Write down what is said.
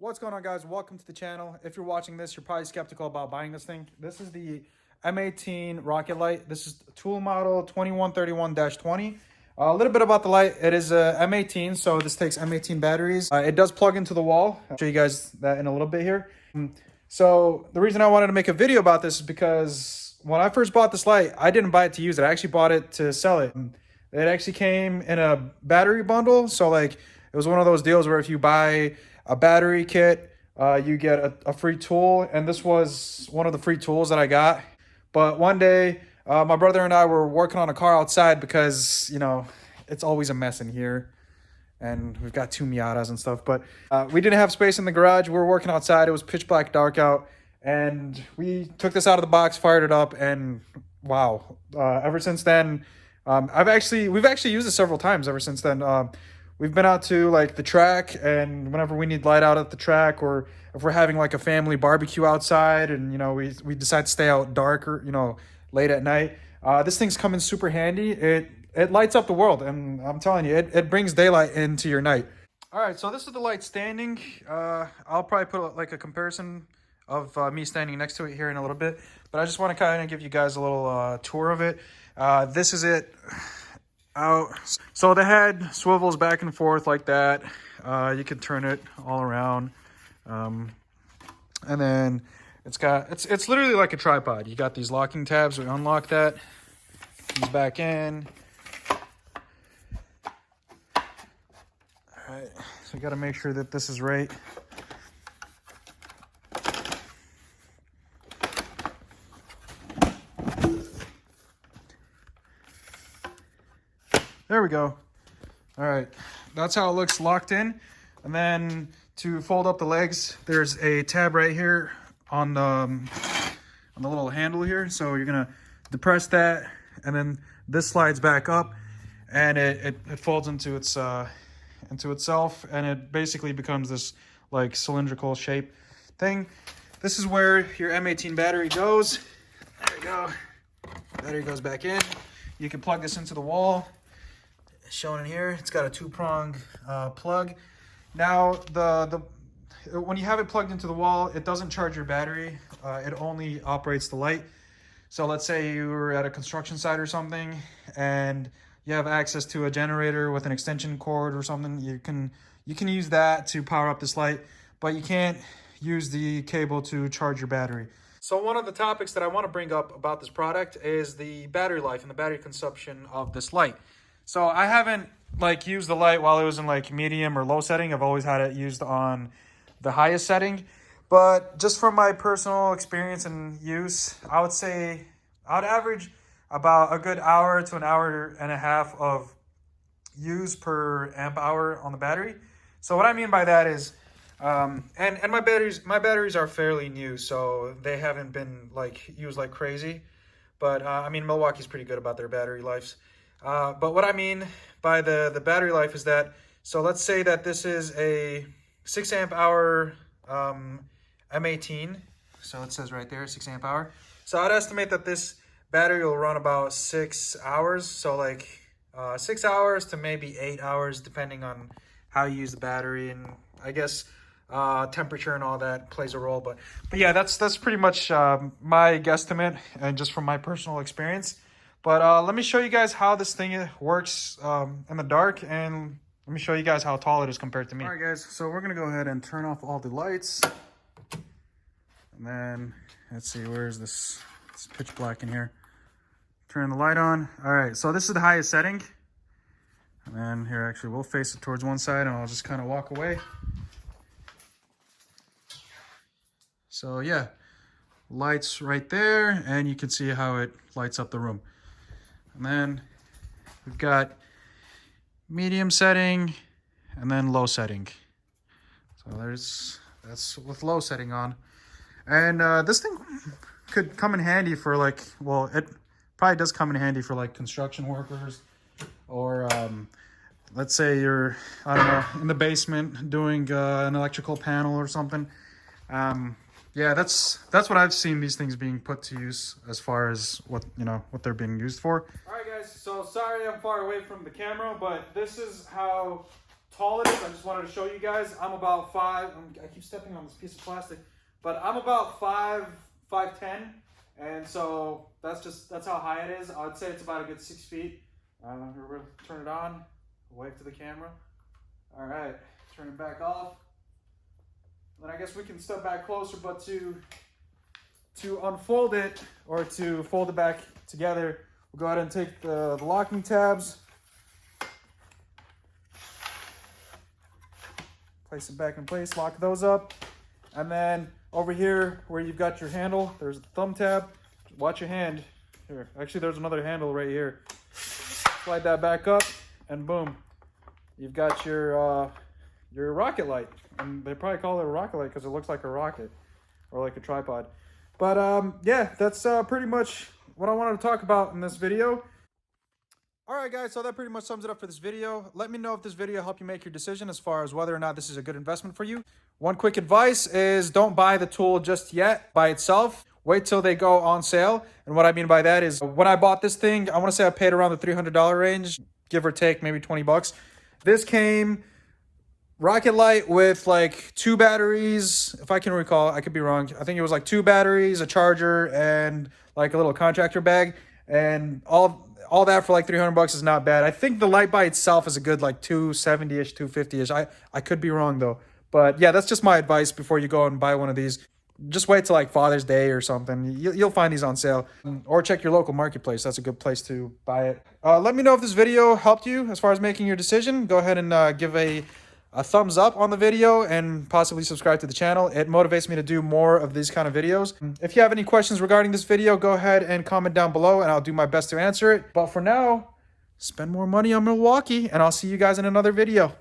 What's going on, guys? Welcome to the channel. If you're watching this, you're probably skeptical about buying this thing. This is the M18 Rocket Light. This is tool model 2131-20. A little bit about the light. It is a M18, so this takes M18 batteries. It does plug into the wall. I'll show you guys that in a little bit here. So the reason I wanted to make a video about this is because when I first bought this light, I didn't buy it to use it. I actually bought it to sell it. It actually came in a battery bundle. So like it was one of those deals where if you buy a battery kit, you get a free tool. And this was one of the free tools that I got. But one day, my brother and I were working on a car outside because, you know, it's always a mess in here. And we've got two Miatas and stuff. But we didn't have space in the garage. We were working outside. It was pitch black dark out. And we took this out of the box, fired it up, and wow. Ever since then, we've actually used it several times ever since then. We've been out to like the track, and whenever we need light out at the track, or if we're having like a family barbecue outside and, you know, we decide to stay out dark or, you know, late at night, this thing's coming super handy. It lights up the world, and I'm telling you, it brings daylight into your night. All right, so this is the light standing. I'll probably put like a comparison of me standing next to it here in a little bit, but I just want to kind of give you guys a little tour of it. This is it out. So the head swivels back and forth like that. You can turn it all around, and then it's literally like a tripod. You got these locking tabs. We unlock that. Comes back in. All right, so you got to make sure that this is right. There we go. All right, that's how it looks locked in. And then to fold up the legs, there's a tab right here on the little handle here. So you're gonna depress that, and then this slides back up, and it folds into itself, and it basically becomes this like cylindrical shape thing. This is where your M18 battery goes. There we go. Battery goes back in. You can plug this into the wall. Shown in here, it's got a two-prong plug. Now when you have it plugged into the wall, it doesn't charge your battery. It only operates the light. So let's say you were at a construction site or something and you have access to a generator with an extension cord or something, you can use that to power up this light, but you can't use the cable to charge your battery. So one of the topics that I want to bring up about this product is the battery life and the battery consumption of this light. So I haven't like used the light while it was in like medium or low setting. I've always had it used on the highest setting. But just from my personal experience and use, I would say I would average about a good hour to an hour and a half of use per amp hour on the battery. So what I mean by that is, and my batteries are fairly new, so they haven't been like used like crazy. But I mean, Milwaukee's pretty good about their battery lives. But what I mean by the battery life is that, so let's say that this is a 6 amp hour M18. So it says right there, 6 amp hour. So I'd estimate that this battery will run about 6 hours. So like 6 hours to maybe 8 hours, depending on how you use the battery. And I guess temperature and all that plays a role. But yeah, that's pretty much my guesstimate, and just from my personal experience. But let me show you guys how this thing works in the dark, and let me show you guys how tall it is compared to me. All right, guys, so we're going to go ahead and turn off all the lights. And then, let's see, where's this? It's pitch black in here. Turn the light on. All right, so this is the highest setting. And then here, actually, we'll face it towards one side, and I'll just kind of walk away. So, yeah, lights right there, and you can see how it lights up the room. And then we've got medium setting and then low setting. So that's with low setting on. And this thing could come in handy for like, well, it probably does come in handy for like construction workers, or let's say you're, I don't know, in the basement doing an electrical panel or something. Yeah, that's what I've seen these things being put to use as far as what they're being used for. All right, guys, so sorry I'm far away from the camera, but this is how tall it is. I just wanted to show you guys. I'm about 5. I keep stepping on this piece of plastic, but I'm about 5'10", and so that's how high it is. I'd say it's about a good 6 feet. We'll turn it on. Wave to the camera. All right, turn it back off. Then I guess we can step back closer, but to unfold it or to fold it back together, we'll go ahead and take the locking tabs, place it back in place, lock those up, and then over here where you've got your handle, there's the thumb tab. Watch your hand. Here, actually there's another handle right here. Slide that back up, and boom, you've got your rocket light. And they probably call it a rocket light because it looks like a rocket or like a tripod. But yeah, that's pretty much what I wanted to talk about in this video. All right, guys, so that pretty much sums it up for this video. Let me know if this video helped you make your decision as far as whether or not this is a good investment for you. One quick advice is don't buy the tool just yet by itself. Wait till they go on sale. And what I mean by that is when I bought this thing, I want to say I paid around the $300 range, give or take maybe 20 bucks. This came Rocket Light with like 2 batteries, if I can recall. I could be wrong. I think it was like 2 batteries, a charger, and like a little contractor bag. And all that for like 300 bucks is not bad. I think the light by itself is a good like 270-ish, 250-ish. I could be wrong though. But yeah, that's just my advice before you go and buy one of these. Just wait till like Father's Day or something. You'll find these on sale. Or check your local marketplace. That's a good place to buy it. Let me know if this video helped you as far as making your decision. Go ahead and give a thumbs up on the video and possibly subscribe to the channel. It motivates me to do more of these kind of videos. If you have any questions regarding this video, go ahead and comment down below and I'll do my best to answer it. But for now, spend more money on Milwaukee and I'll see you guys in another video.